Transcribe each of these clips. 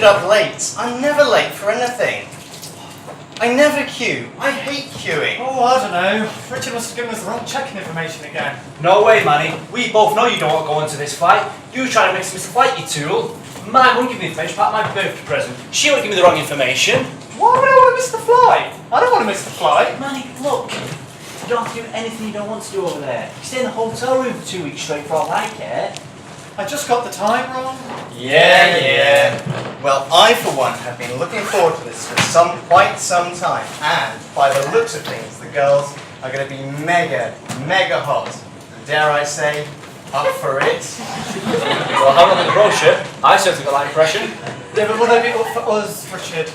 ended up late. I'm never late for anything. I never queue. I hate queuing. Oh, I don't know. Richard must have given us the wrong checking information again. No way, Manny. We both know you don't want to go into this fight. You were trying to mix Mr. Flight, you tool. Mine won't give me the information, part of my birthday present. She won't give me the wrong information. Why would I want to miss the flight? I don't want to miss the flight. Manny, look. You don't have to do anything you don't want to do over there. You stay in the hotel room for 2 weeks straight for all I care. I just got the time wrong. Yeah. Well, I, for one, have been looking forward to this for quite some time. And by the looks of things, the girls are going to be mega hot. Dare I say, up for it? Well, having a look at the brochure, I certainly got that impression. Yeah, but will they be up for us, Richard?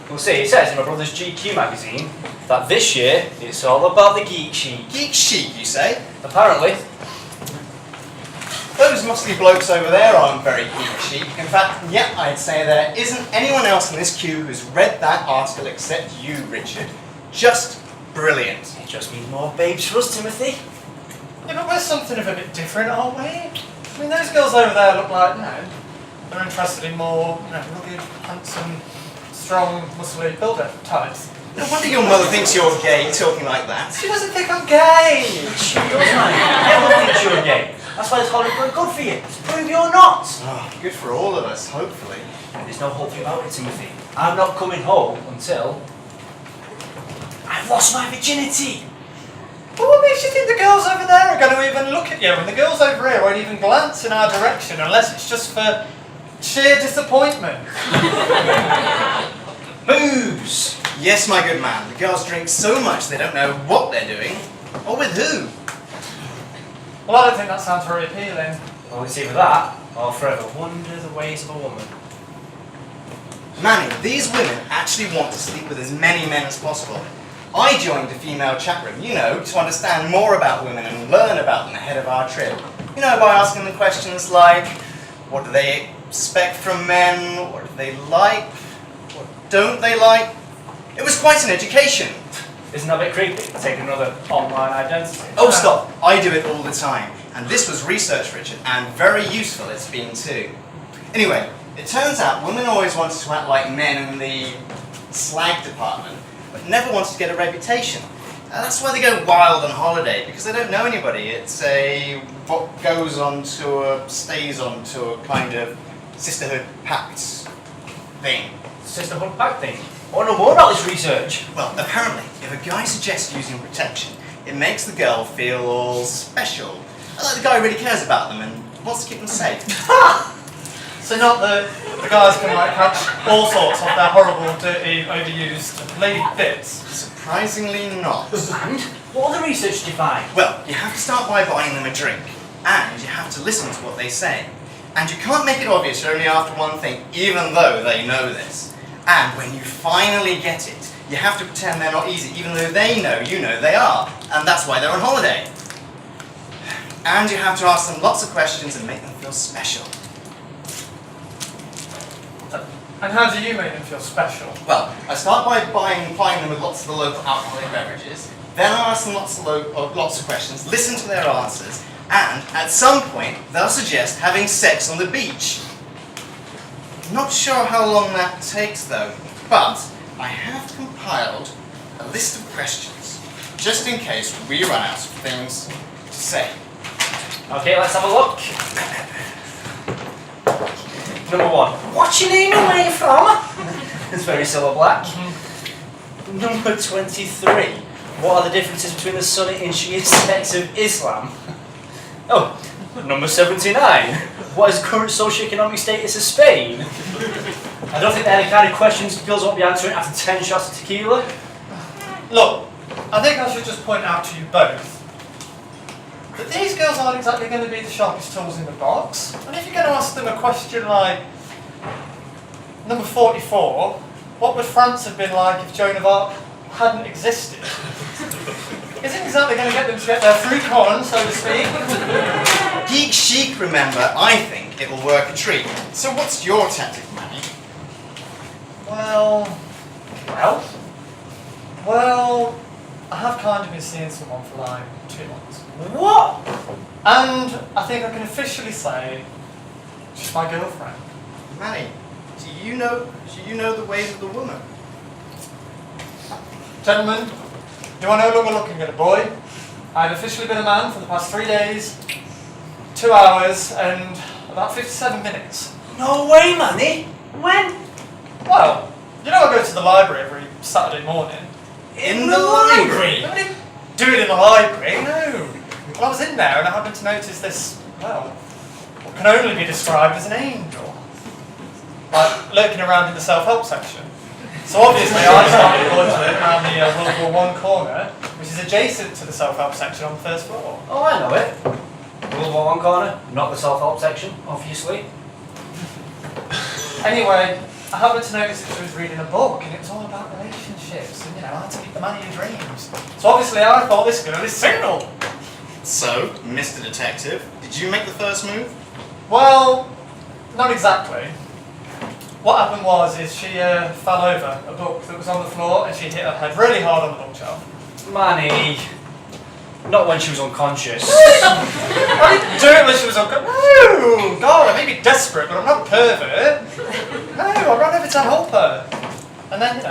We'll see, it says in my brother's GQ magazine that this year it's all about the geek chic. Geek chic, you say? Apparently. Those muscly blokes over there aren't very geek chic. In fact, yeah, I'd say there isn't anyone else in this queue who's read that article except you, Richard. Just brilliant. It just means more babes for us, Timothy. Yeah, but we're something of a bit different, aren't we? I mean, those girls over there look like, they're interested in more, rugged, handsome, strong, muscly builder types. No wonder your mother thinks you're gay, talking like that. She doesn't think I'm gay! She does, man. Everyone thinks you're gay. That's why it's holiday good for you. To prove you're not. Oh, good for all of us, hopefully. There's no hope for you about it, Timothy. I'm not coming home until I've lost my virginity. Well, what makes you think the girls over there are going to even look at you and the girls over here won't even glance in our direction unless it's just for sheer disappointment? Boobs! Yes, my good man. The girls drink so much they don't know what they're doing. Or with who. Well, I don't think that sounds very appealing. Well, it's either that or forever wonder the ways of a woman. Manny, these women actually want to sleep with as many men as possible. I joined a female chat room, to understand more about women and learn about them ahead of our trip. By asking them questions like, what do they expect from men? What do they like? What don't they like? It was quite an education. Isn't that a bit creepy, taking another online identity? Oh, stop. I do it all the time. And this was research, Richard, and very useful it's been too. Anyway, it turns out women always wanted to act like men in the slag department, but never wanted to get a reputation. That's why they go wild on holiday, because they don't know anybody. It's a what goes on tour, stays on tour kind of sisterhood pact thing. Sisterhood pact thing? I want to know more about this research. Well, apparently, if a guy suggests using protection, it makes the girl feel all special. Like the guy really cares about them and wants to keep them safe. So not that the guys can catch all sorts of their horrible, dirty, overused lady bits. Surprisingly not. And what are the research define? Well, you have to start by buying them a drink, and you have to listen to what they say. And you can't make it obvious you're only after one thing, even though they know this. And when you finally get it, you have to pretend they're not easy, even though they know you know they are. And that's why they're on holiday. And you have to ask them lots of questions and make them feel special. And how do you make them feel special? Well, I start by plying them with lots of the local alcoholic beverages, then I ask them lots of questions, listen to their answers, and at some point they'll suggest having sex on the beach. Not sure how long that takes though, but I have compiled a list of questions, just in case we run out of things to say. Okay, let's have a look. Number 1. What's your name and where are you from? It's very silver black. Number 23. What are the differences between the Sunni and Shia sects of Islam? Oh, number 79. What is the current socio-economic status of Spain? I don't think they're the kind of questions girls won't be answering after 10 shots of tequila. Look, I think I should just point out to you both that these girls aren't exactly going to be the sharpest tools in the box. And if you're going to ask them a question like, number 44, what would France have been like if Joan of Arc hadn't existed? Isn't exactly going to get them to get their fruit on, so to speak. Geek chic, remember, I think it will work a treat. So what's your tactic, Manny? Well, I have kind of been seeing someone for like 2 months. What? And I think I can officially say she's my girlfriend. Manny, Do you know the ways of the woman? Gentlemen, you are no longer looking at a boy. I have officially been a man for the past 3 days, 2 hours, and about 57 minutes. No way, Manny. When? Well, you know I go to the library every Saturday morning. In the library? I didn't do it in the library, no. Well, I was in there and I happened to notice this, well, what can only be described as an angel. Like, lurking around in the self-help section. So obviously I started loitering around the World War I corner, which is adjacent to the self-help section on the first floor. Oh, I know it. World War I corner, not the self-help section, obviously. Anyway, I happened to notice that she was reading a book and it was all about relationships and, how to meet the man of your dreams. So obviously I thought this girl is single. So, Mr. Detective, did you make the first move? Well, not exactly. What happened is she fell over a book that was on the floor and she hit her head really hard on the bookshelf. Manny. Not when she was unconscious. I didn't do it when she was unconscious. No! God, I may be desperate, but I'm not a pervert. No, I ran over to help her. And then,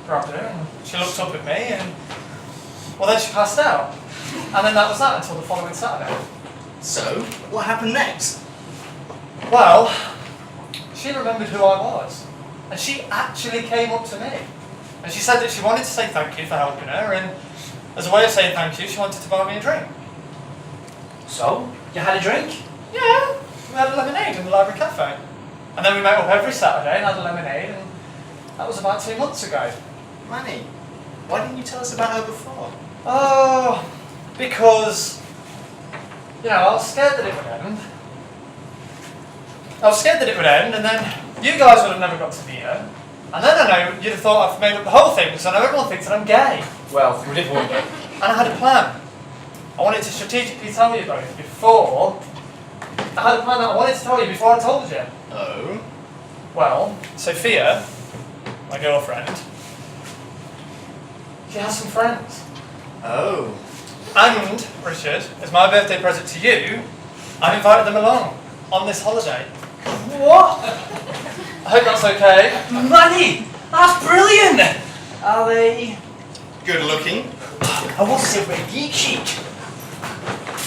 grabbed her and she looked up at me and, well, then she passed out. And then that was that until the following Saturday. So, what happened next? Well, she remembered who I was. And she actually came up to me. And she said that she wanted to say thank you for helping her, and as a way of saying thank you, she wanted to buy me a drink. So, you had a drink? Yeah, we had a lemonade in the library cafe. And then we met up every Saturday and had a lemonade, and that was about 2 months ago. Manny, why didn't you tell us about her before? Oh, because, I was scared that it would end. I was scared that it would end, and then you guys would have never got to meet her. And then I know you'd have thought I've made up the whole thing because I know everyone thinks that I'm gay. Well, we did wonder. And I had a plan. I wanted to strategically tell you both before. I had a plan that I wanted to tell you before I told you. Oh? Well, Sophia, my girlfriend, she has some friends. Oh. And, Richard, as my birthday present to you, I've invited them along on this holiday. What? I hope that's okay. Manny, that's brilliant! Are they... Good looking. I want to say very geek chic.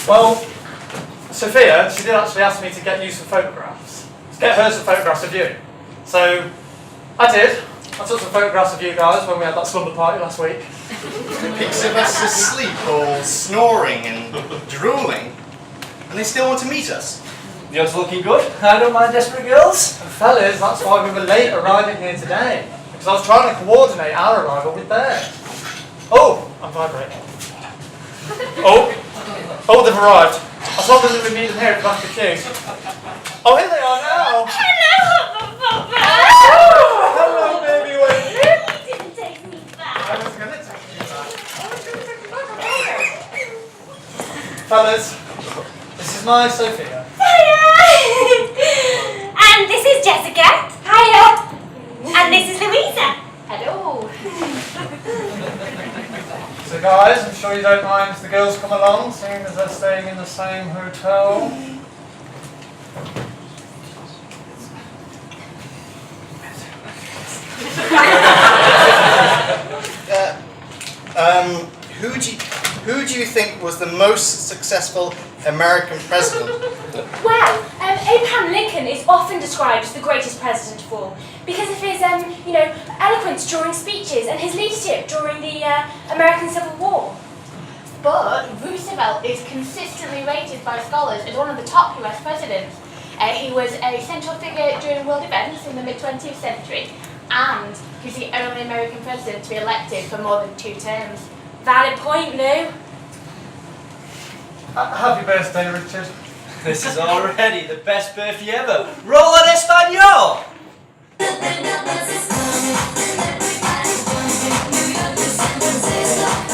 Well, Sophia, she did actually ask me to get you some photographs. To get her some photographs of you. So, I did. I took some photographs of you guys when we had that slumber party last week. Pics of us asleep or snoring and drooling. And they still want to meet us. The odds looking good. I don't mind desperate girls. And fellas, that's why we were late arriving here today. Because I was trying to coordinate our arrival with theirs. Oh, I'm vibrating. Oh, they've arrived. I told them that we'd meet them here at the back of the queue. Oh, here they are now. Hello, Hello, baby. You didn't take me back. I was going to take you back. Fellas, this is my Sophia. Hiya! And this is Jessica. Hiya! And this is Louisa. Hello. So guys, I'm sure you don't mind if the girls come along, seeing as they're staying in the same hotel. Who do you think was the most successful American president? Well, Abraham Lincoln is often described as the greatest president of all because of his, eloquence during speeches and his leadership during the American Civil War. But Roosevelt is consistently rated by scholars as one of the top US presidents. He was a central figure during world events in the mid-20th century, and he's the only American president to be elected for more than 2 terms. Valid point, Lou. Happy birthday, Richard. This is already the best birthday ever. Roll en Espanol! Everybody's going to New York to San Francisco.